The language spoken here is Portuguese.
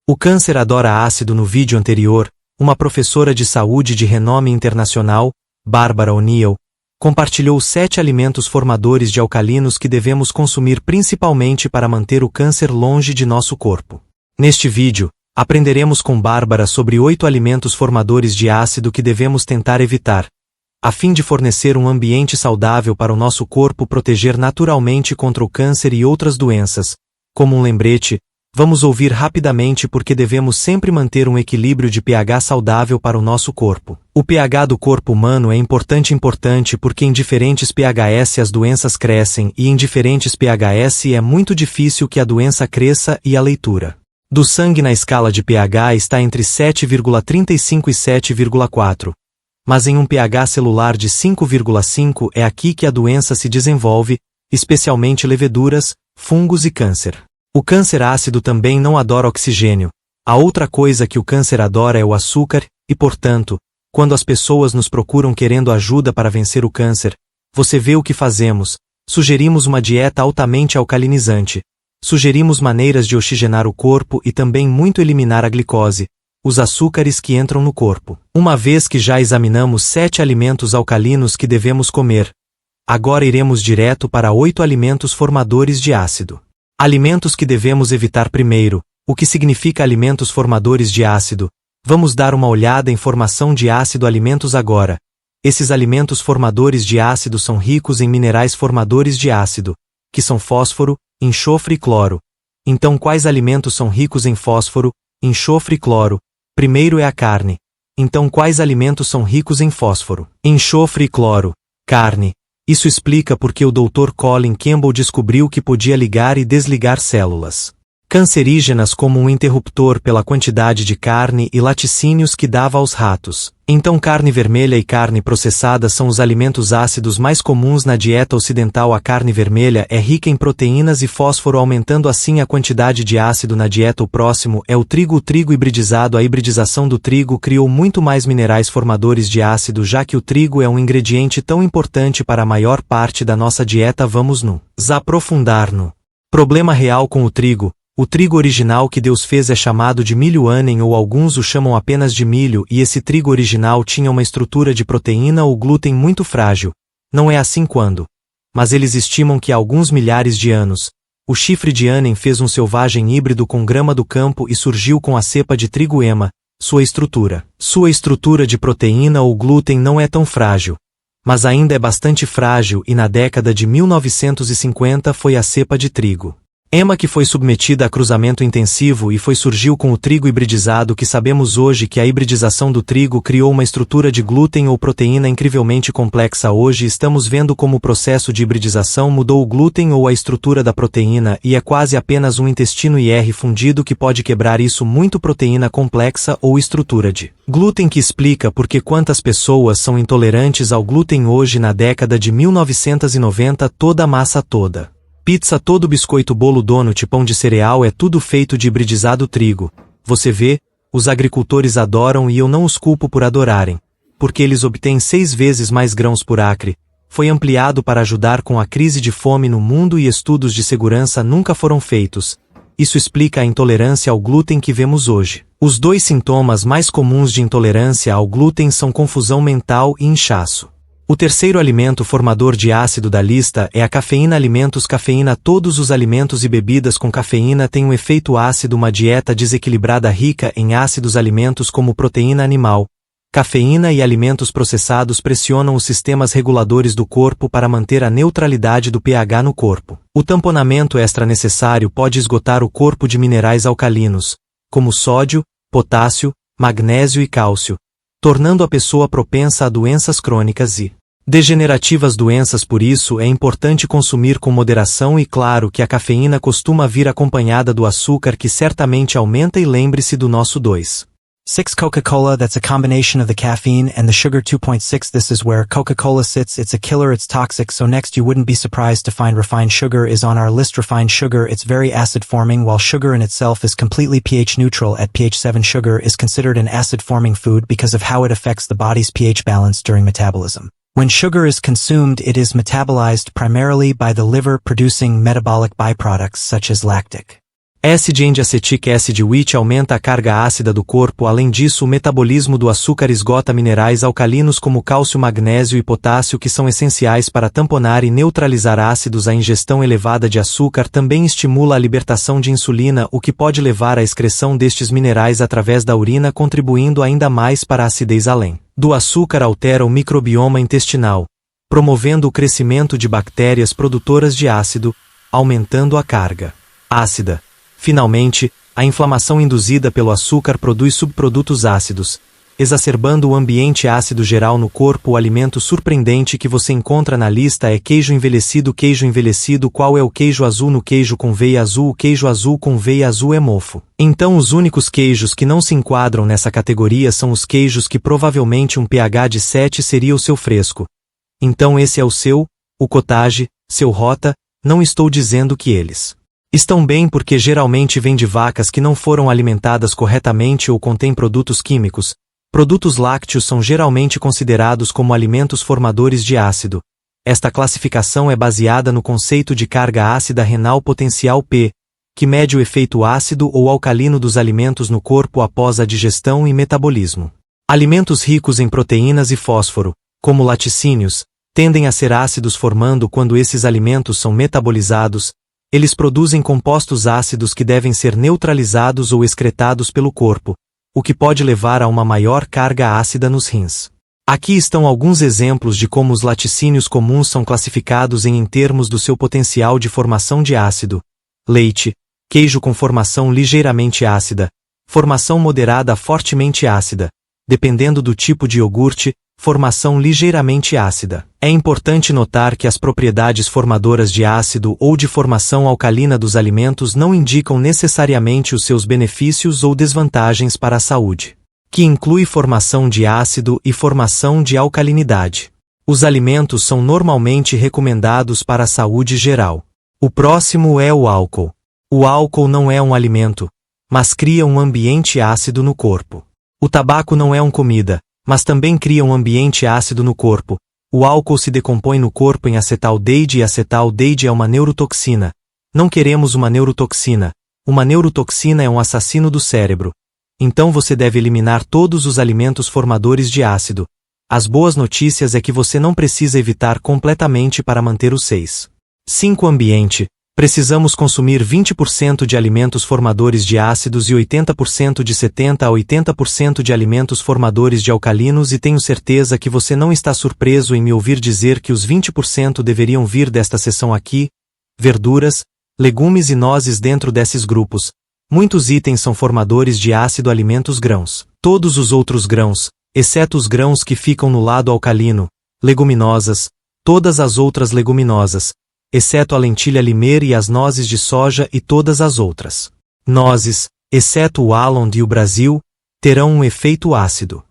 O câncer adora ácido. No vídeo anterior, uma professora de saúde de renome internacional, Barbara O'Neill, compartilhou 7 alimentos formadores de alcalinos que devemos consumir principalmente para manter o câncer longe de nosso corpo. Neste vídeo, aprenderemos com Bárbara sobre 8 alimentos formadores de ácido que devemos tentar evitar, a fim de fornecer um ambiente saudável para o nosso corpo proteger naturalmente contra o câncer e outras doenças. Como um lembrete, vamos ouvir rapidamente porque devemos sempre manter um equilíbrio de pH saudável para o nosso corpo. O pH do corpo humano é importante porque em diferentes pHs as doenças crescem e em diferentes pHs é muito difícil que a doença cresça e a leitura do sangue na escala de pH está entre 7,35 e 7,4. Mas em um pH celular de 5,5 é aqui que a doença se desenvolve, especialmente leveduras, fungos e câncer. O câncer ácido também não adora oxigênio. A outra coisa que o câncer adora é o açúcar, e portanto, quando as pessoas nos procuram querendo ajuda para vencer o câncer, você vê o que fazemos. Sugerimos uma dieta altamente alcalinizante. Sugerimos maneiras de oxigenar o corpo e também muito eliminar a glicose, os açúcares que entram no corpo. Uma vez que já examinamos 7 alimentos alcalinos que devemos comer, agora iremos direto para 8 alimentos formadores de ácido. Alimentos que devemos evitar primeiro. O que significa alimentos formadores de ácido? Vamos dar uma olhada em formação de ácido alimentos agora. Esses alimentos formadores de ácido são ricos em minerais formadores de ácido, que são fósforo, enxofre e cloro. Então quais alimentos são ricos em fósforo, enxofre e cloro? Primeiro é a carne. Então quais alimentos são ricos em fósforo, enxofre e cloro? Carne. Isso explica porque o Dr. Colin Campbell descobriu que podia ligar e desligar células cancerígenas como um interruptor pela quantidade de carne e laticínios que dava aos ratos. Então carne vermelha e carne processada são os alimentos ácidos mais comuns na dieta ocidental. A carne vermelha é rica em proteínas e fósforo, aumentando assim a quantidade de ácido na dieta. O próximo é o trigo hibridizado. A hibridização do trigo criou muito mais minerais formadores de ácido, já que o trigo é um ingrediente tão importante para a maior parte da nossa dieta. Vamos nos aprofundar no problema real com o trigo. O trigo original que Deus fez é chamado de milho anem, ou alguns o chamam apenas de milho, e esse trigo original tinha uma estrutura de proteína ou glúten muito frágil. Não é assim quando. Mas eles estimam que há alguns milhares de anos, o chifre de anem fez um selvagem híbrido com grama do campo e surgiu com a cepa de trigo ema. Sua estrutura de proteína ou glúten não é tão frágil, mas ainda é bastante frágil, e na década de 1950 foi a cepa de trigo ema que foi submetida a cruzamento intensivo e surgiu com o trigo hibridizado que sabemos hoje. Que a hibridização do trigo criou uma estrutura de glúten ou proteína incrivelmente complexa. Hoje estamos vendo como o processo de hibridização mudou o glúten ou a estrutura da proteína e é quase apenas um intestino IR fundido que pode quebrar isso. Muito proteína complexa ou estrutura de glúten que explica porque quantas pessoas são intolerantes ao glúten hoje. Na década de 1990 toda a massa toda pizza, todo biscoito, bolo, donut, pão de cereal é tudo feito de hibridizado trigo. Você vê, os agricultores adoram e eu não os culpo por adorarem, porque eles obtêm 6 vezes mais grãos por acre. Foi ampliado para ajudar com a crise de fome no mundo e estudos de segurança nunca foram feitos. Isso explica a intolerância ao glúten que vemos hoje. Os 2 sintomas mais comuns de intolerância ao glúten são confusão mental e inchaço. O terceiro alimento formador de ácido da lista é a cafeína. Alimentos cafeína. Todos os alimentos e bebidas com cafeína têm um efeito ácido. Uma dieta desequilibrada rica em ácidos. Alimentos como proteína animal, cafeína e alimentos processados pressionam os sistemas reguladores do corpo para manter a neutralidade do pH no corpo. O tamponamento extra necessário pode esgotar o corpo de minerais alcalinos, como sódio, potássio, magnésio e cálcio, tornando a pessoa propensa a doenças crônicas e degenerativas. Doenças. Por isso é importante consumir com moderação e claro que a cafeína costuma vir acompanhada do açúcar que certamente aumenta. E lembre-se do nosso 2,6 Coca-Cola. That's a combination of the caffeine and the sugar. 2.6 This is where Coca-Cola sits. It's a killer, it's toxic. So next you wouldn't be surprised to find refined sugar is on our list. Refined sugar, it's very acid forming while sugar in itself is completely pH neutral at pH 7. Sugar is considered an acid forming food because of how it affects the body's pH balance during metabolism. When sugar is consumed, it is metabolized primarily by the liver, producing metabolic byproducts such as lactic Acid and acetic acid, which aumenta a carga ácida do corpo. Além disso, o metabolismo do açúcar esgota minerais alcalinos como cálcio, magnésio e potássio, que são essenciais para tamponar e neutralizar ácidos. A ingestão elevada de açúcar também estimula a libertação de insulina, o que pode levar à excreção destes minerais através da urina, contribuindo ainda mais para a acidez. Além do açúcar, altera o microbioma intestinal, promovendo o crescimento de bactérias produtoras de ácido, aumentando a carga ácida. Finalmente, a inflamação induzida pelo açúcar produz subprodutos ácidos, exacerbando o ambiente ácido geral no corpo. O alimento surpreendente que você encontra na lista é queijo envelhecido. Queijo envelhecido. Qual é o queijo azul? No queijo com veia azul, o queijo azul com veia azul é mofo. Então os únicos queijos que não se enquadram nessa categoria são os queijos que provavelmente um pH de 7 seria o seu fresco. Então esse é o seu, o cottage, seu rota. Não estou dizendo que eles estão bem, porque geralmente vêm de vacas que não foram alimentadas corretamente ou contêm produtos químicos. Produtos lácteos são geralmente considerados como alimentos formadores de ácido. Esta classificação é baseada no conceito de carga ácida renal potencial P, que mede o efeito ácido ou alcalino dos alimentos no corpo após a digestão e metabolismo. Alimentos ricos em proteínas e fósforo, como laticínios, tendem a ser ácidos, formando quando esses alimentos são metabolizados. Eles produzem compostos ácidos que devem ser neutralizados ou excretados pelo corpo, o que pode levar a uma maior carga ácida nos rins. Aqui estão alguns exemplos de como os laticínios comuns são classificados em termos do seu potencial de formação de ácido: leite, queijo com formação ligeiramente ácida, formação moderada a fortemente ácida, dependendo do tipo de iogurte, formação ligeiramente ácida. É importante notar que as propriedades formadoras de ácido ou de formação alcalina dos alimentos não indicam necessariamente os seus benefícios ou desvantagens para a saúde, que inclui formação de ácido e formação de alcalinidade. Os alimentos são normalmente recomendados para a saúde geral. O próximo é o álcool. O álcool não é um alimento, mas cria um ambiente ácido no corpo. O tabaco não é uma comida, mas também cria um ambiente ácido no corpo. O álcool se decompõe no corpo em acetaldeíde e acetaldeíde é uma neurotoxina. Não queremos uma neurotoxina. Uma neurotoxina é um assassino do cérebro. Então você deve eliminar todos os alimentos formadores de ácido. As boas notícias é que você não precisa evitar completamente para manter o 5 ambiente. Precisamos consumir 20% de alimentos formadores de ácidos e 80% de 70 a 80% de alimentos formadores de alcalinos, e tenho certeza que você não está surpreso em me ouvir dizer que os 20% deveriam vir desta seção aqui: verduras, legumes e nozes. Dentro desses grupos, muitos itens são formadores de ácido: alimentos, grãos. Todos os outros grãos, exceto os grãos que ficam no lado alcalino, leguminosas, todas as outras leguminosas, exceto a lentilha limer e as nozes de soja e todas as outras nozes, exceto o almond e o brasil, terão um efeito ácido.